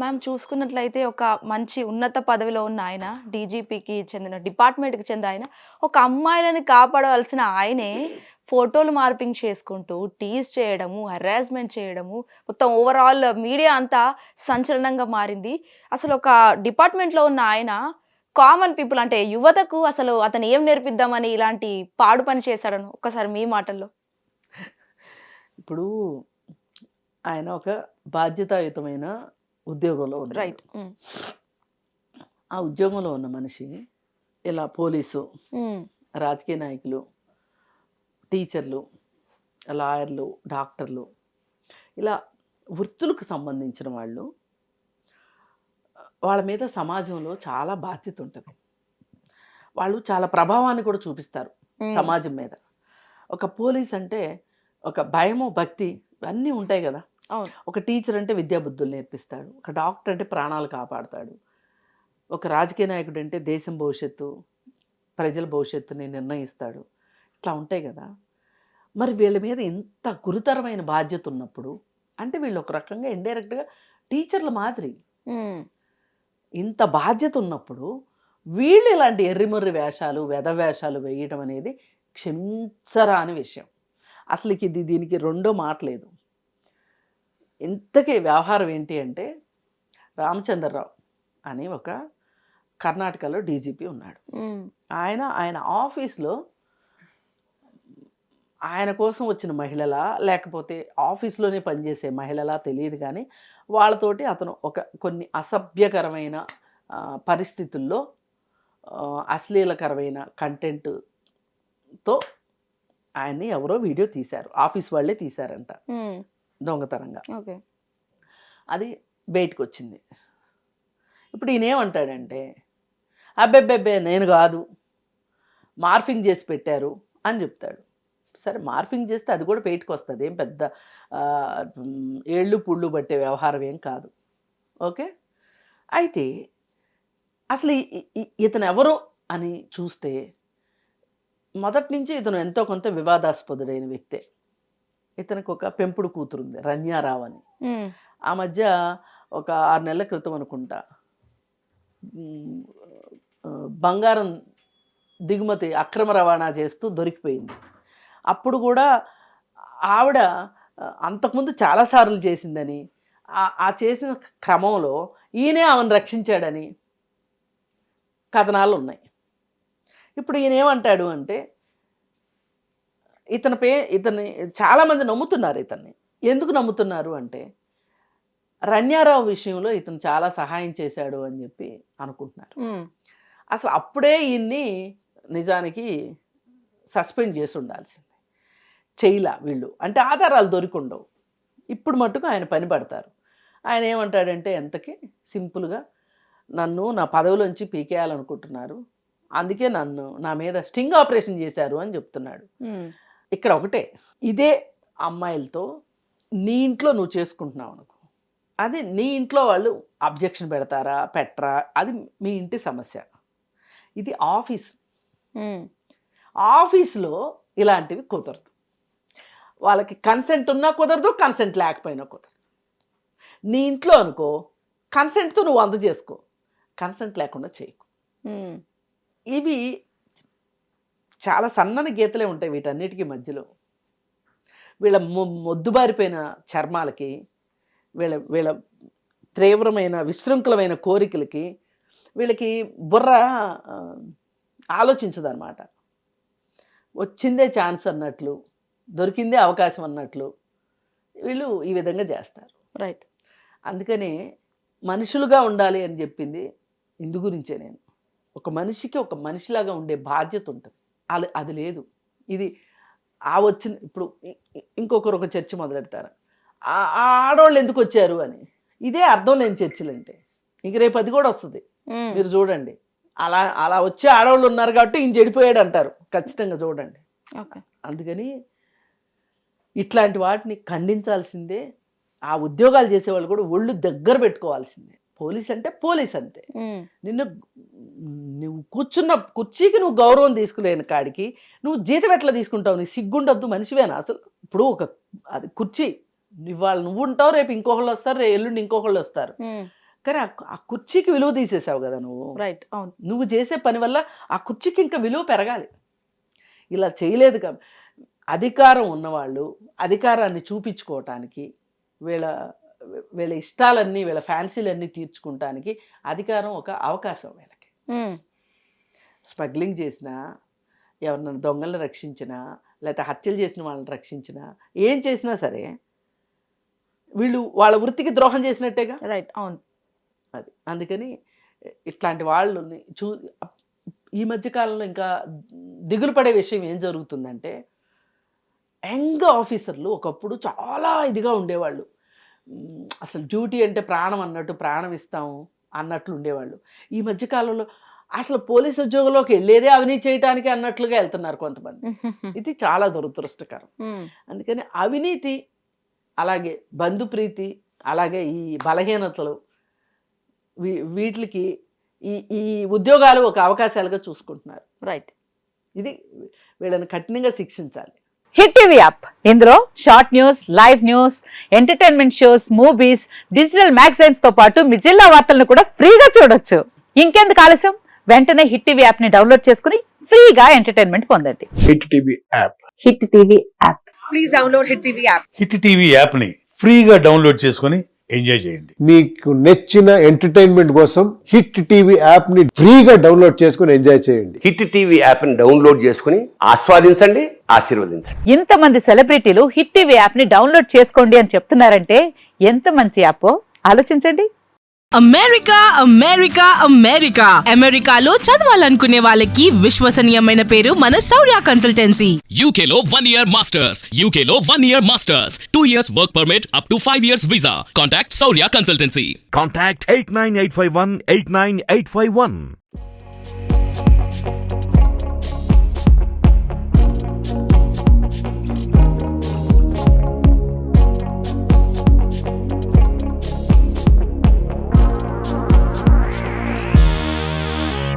Ma'am చూసుకున్నట్లయితే ఒక మంచి ఉన్నత పదవిలో ఉన్న ఆయన, డీజీపీకి చెందిన డిపార్ట్మెంట్‌కి చెందిన ఆయన, ఒక అమ్మాయిలని కాపాడవలసిన ఆయనే ఫోటోలు మార్పింగ్ చేసుకుంటూ, టీజ్ చేయడము, హరాస్మెంట్ చేయడము, మొత్తం ఓవరాల్ మీడియా అంతా సంచలనంగా మారింది. అసలు ఒక డిపార్ట్మెంట్‌లో ఉన్న ఆయన కామన్ పీపుల్ అంటే యువతకు అసలు అతను ఏం నేర్పిద్దామని ఇలాంటి పాడు పని చేశాడనో ఒక్కసారి మీ మాటల్లో? ఇప్పుడు ఆయన ఒక బాధ్యతాయుతమైన ఉద్యోగంలో ఉన్నాడు. రైట్. హ్మ్. ఆ ఉద్యోగంలో ఉన్న మనిషి ఇలా పోలీసు, హ్మ్. రాజకీయ నాయకులు, టీచర్లు, లాయర్లు, డాక్టర్లు ఇలా వృత్తులకు సంబంధించిన వాళ్ళు, వాళ్ళ మీద సమాజంలో చాలా బాధ్యత ఉంటుంది. వాళ్ళు చాలా ప్రభావాన్ని కూడా చూపిస్తారు హ్మ్. సమాజం మీద. ఒక పోలీస్ అంటే ఒక భయము, భక్తి ఇవన్నీ ఉంటాయి కదా. అవును. ఒక టీచర్ అంటే విద్యాబుద్ధులు నేర్పిస్తాడు. ఒక డాక్టర్ అంటే ప్రాణాలు కాపాడతాడు. ఒక రాజకీయ నాయకుడు అంటే దేశం భవిష్యత్తు, ప్రజల భవిష్యత్తుని నిర్ణయిస్తాడు. ఇట్లా ఉంటాయి కదా. మరి వీళ్ళ మీద ఇంత గురుతరమైన బాధ్యత ఉన్నప్పుడు, అంటే వీళ్ళు ఒక రకంగా ఇండైరెక్ట్గా టీచర్ల మాదిరి. హ్మ్. ఇంత బాధ్యత ఉన్నప్పుడు వీళ్ళు ఇలాంటి ఎర్రిమొర్రి వేషాలు, వెధ వేషాలు వేయడం అనేది క్షమించరాని విషయం. అసలుకి దీనికి రెండో మాట లేదు. ఇంతకీ వ్యవహారం ఏంటి అంటే, రామచంద్రరావు అని ఒక కర్ణాటకలో డీజీపీ ఉన్నాడు. హ్మ్. ఆయన ఆఫీస్లో ఆయన కోసం వచ్చిన మహిళలా, లేకపోతే ఆఫీస్లోనే పనిచేసే మహిళలా తెలియదు, కానీ వాళ్ళతోటి అతను కొన్ని అసభ్యకరమైన పరిస్థితుల్లో అశ్లీలకరమైన కంటెంట్తో ఆయన్ని ఎవరో వీడియో తీశారు. ఆఫీస్ వాళ్ళే తీశారంట హ్మ్. దొంగతనంగా. ఓకే. అది బయటకు వచ్చింది. ఇప్పుడు ఈయనేమంటాడంటే, అబ్బెబ్బెబ్బే నేను కాదు, మార్ఫింగ్ చేసి పెట్టారు అని చెప్తాడు. సరే, మార్ఫింగ్ చేస్తే అది కూడా బయటకు వస్తుంది. ఏం పెద్ద ఏళ్ళు పుళ్ళు పట్టే వ్యవహారం ఏం కాదు. ఓకే. అయితే అసలు ఇతను ఎవరు అని చూస్తే, మొదటి నుంచి ఇతను ఎంతో కొంత వివాదాస్పదుడైన వ్యక్తే. ఇతనికి ఒక పెంపుడు కూతురు ఉంది, రణ్యారావు అని. హ్మ్. ఆ మధ్య ఒక 6 నెలల క్రితం అనుకుంటా బంగారం దిగుమతి అక్రమ రవాణా చేస్తూ దొరికిపోయింది. అప్పుడు కూడా ఆవిడ అంతకుముందు చాలాసార్లు చేసిందని, ఆ చేసిన క్రమంలో ఈయనే ఆమెను రక్షించాడని కథనాలు ఉన్నాయి. ఇప్పుడు ఈయన ఏమంటాడు అంటే, ఇతన్ని చాలామంది నమ్ముతున్నారు. ఇతన్ని ఎందుకు నమ్ముతున్నారు అంటే, రణ్యారావు విషయంలో ఇతను చాలా సహాయం చేశాడు అని చెప్పి అనుకుంటున్నారు. హ్మ్. అసలు అప్పుడే ఈయన్ని నిజానికి సస్పెండ్ చేసి ఉండాల్సింది. చేయలా వీళ్ళు, అంటే ఆధారాలు దొరికుండవు. ఇప్పుడు మట్టుకు ఆయన పని పడతారు. ఆయన ఏమంటాడంటే, ఎంతకి సింపుల్గా నన్ను నా పదవిలోంచి పీకేయాలనుకుంటున్నారు, అందుకే నా మీద స్టింగ్ ఆపరేషన్ చేశారు అని చెప్తున్నాడు. హ్మ్. ఇక్కడ ఒకటే, ఇదే అమ్మాయిలతో నీ ఇంట్లో నువ్వు చేసుకుంటున్నావు అనుకో, అది నీ ఇంట్లో వాళ్ళు అబ్జెక్షన్ పెడతారా పెట్టరా అది మీ ఇంటి సమస్య. ఇది ఆఫీస్. హ్మ్. ఆఫీస్లో ఇలాంటివి కుదరదు. వాళ్ళకి కన్సెంట్ ఉన్నా కుదరదు, కన్సెంట్ లేకపోయినా కుదరదు. నీ ఇంట్లో అనుకో, కన్సెంట్తో నువ్వు అందజేసుకో, కన్సెంట్ లేకుండా చేయకు. హ్మ్. ఇవి చాలా సన్నని గీతలే ఉంటాయి వీటన్నిటికీ మధ్యలో. వీళ్ళ మొద్దుబారిపోయిన చర్మాలకి, వీళ్ళ తీవ్రమైన విశృంఖలమైన కోరికలకి వీళ్ళకి బుర్ర ఆలోచించదన్నమాట. వచ్చిందే ఛాన్స్ అన్నట్లు, దొరికిందే అవకాశం అన్నట్లు వీళ్ళు ఈ విధంగా చేస్తారు. రైట్. అందుకనే మనుషులుగా ఉండాలి అని చెప్పింది ఇందు గురించే. నేను ఒక మనిషికి ఒక మనిషిలాగా ఉండే బాధ్యత ఉంటుంది. అది లేదు. ఇది వచ్చిన ఇప్పుడు ఇంకొకరు ఒక చర్చ మొదలెడతారు, ఆ ఆడవాళ్ళు ఎందుకు వచ్చారు అని. ఇదే అర్థం లేని చర్చలు అంటే. ఇంక రేపు అది కూడా వస్తుంది, మీరు చూడండి. అలా వచ్చే ఆడవాళ్ళు ఉన్నారు కాబట్టి ఈయన చెడిపోయాడు అంటారు, ఖచ్చితంగా చూడండి. అందుకని ఇట్లాంటి వాటిని ఖండించాల్సిందే. ఆ ఉద్యోగాలు చేసేవాళ్ళు కూడా ఒళ్ళు దగ్గర పెట్టుకోవాల్సిందే. పోలీస్ అంటే పోలీస్ అంతే. నువ్వు కూర్చున్న కుర్చీకి నువ్వు గౌరవం తీసుకులేని కాడికి నువ్వు జీతం ఎట్లా తీసుకుంటావు? నీకు సిగ్గుండద్దు? మనిషివేనా అసలు? ఇప్పుడు అది కుర్చీ, ఇవాళ నువ్వు ఉంటావు, రేపు ఇంకొకళ్ళు వస్తారు, ఎల్లుండి ఇంకొకళ్ళు వస్తారు. కానీ ఆ కుర్చీకి విలువ తీసేసావు కదా నువ్వు. రైట్, అవును. నువ్వు చేసే పని వల్ల ఆ కుర్చీకి ఇంకా విలువ పెరగాలి. ఇలా చేయలేదు కాబట్టి అధికారం ఉన్నవాళ్ళు అధికారాన్ని చూపించుకోవటానికి వీళ్ళ ఇష్టాలన్నీ వీళ్ళ ఫ్యాన్సీలన్నీ తీర్చుకుంటానికి అధికారం ఒక అవకాశం వీళ్ళకి. స్మగ్లింగ్ చేసినా, ఎవరినైనా దొంగలను రక్షించినా, లేకపోతే హత్యలు చేసిన వాళ్ళని రక్షించినా, ఏం చేసినా సరే వీళ్ళు వాళ్ళ వృత్తికి ద్రోహం చేసినట్టేగా. రైట్, అవును. అది అందుకని ఇట్లాంటి వాళ్ళని ఈ మధ్యకాలంలో ఇంకా దిగులు పడే విషయం ఏం జరుగుతుందంటే, యంగ్ ఆఫీసర్లు ఒకప్పుడు చాలా ఇదిగా ఉండేవాళ్ళు, అసలు డ్యూటీ అంటే ప్రాణం అన్నట్టు, ప్రాణం ఇస్తాము అన్నట్లు ఉండేవాళ్ళు. ఈ మధ్యకాలంలో అసలు పోలీస్ ఉద్యోగంలోకి వెళ్ళేదే అవినీతి చేయడానికి అన్నట్లుగా వెళ్తున్నారు కొంతమంది. ఇది చాలా దురదృష్టకరం. అందుకని అవినీతి, అలాగే బంధుప్రీతి, అలాగే ఈ బలహీనతలు, వీటికి ఈ ఉద్యోగాలు ఒక అవకాశాలుగా చూసుకుంటున్నారు. రైట్. ఇది వీళ్ళని కఠినంగా శిక్షించాలి. హిట్ టీవీ యాప్, ఇందులో short news, live news, entertainment shows, movies, digital magazines తో పాటు మీ జిల్లా వార్తలను కూడా ఫ్రీగా చూడొచ్చు. ఇంకెందుకు ఆలస్యం, వెంటనే హిట్ టీవీ యాప్ ని డౌన్లోడ్ చేసుకుని ఫ్రీగా ఎంటర్టైన్మెంట్ పొందండి. Hit TV app. Hit TV app. Please download hit TV app. Hit TV app ని ఫ్రీగా డౌన్లోడ్ చేసుకొని ఎంజాయ్ చేయండి. మీకు నచ్చిన ఎంటర్టైన్మెంట్ కోసం హిట్ టీవీ యాప్ ని ఫ్రీగా డౌన్లోడ్ చేసుకుని ఎంజాయ్ చేయండి. హిట్ టీవీ యాప్ ని డౌన్లోడ్ చేసుకుని ఆస్వాదించండి, ఆశీర్వదించండి. ఇంతమంది సెలబ్రిటీలు హిట్ టీవీ యాప్ ని డౌన్లోడ్ చేసుకోండి అని చెప్తున్నారంటే ఎంత మంచి యాప్ ఆలోచించండి. అమెరికా అమెరికా అమెరికా అమెరికాలో చదవాలనుకునే వాళ్ళకి విశ్వసనీయమైన పేరు మన శౌర్య కన్సల్టెన్సీ. UK లో 1 year masters. UK లో 1 year masters. 2 years work permit up to 5 years visa. Contact Saurya Consultancy. Contact 89851 89851.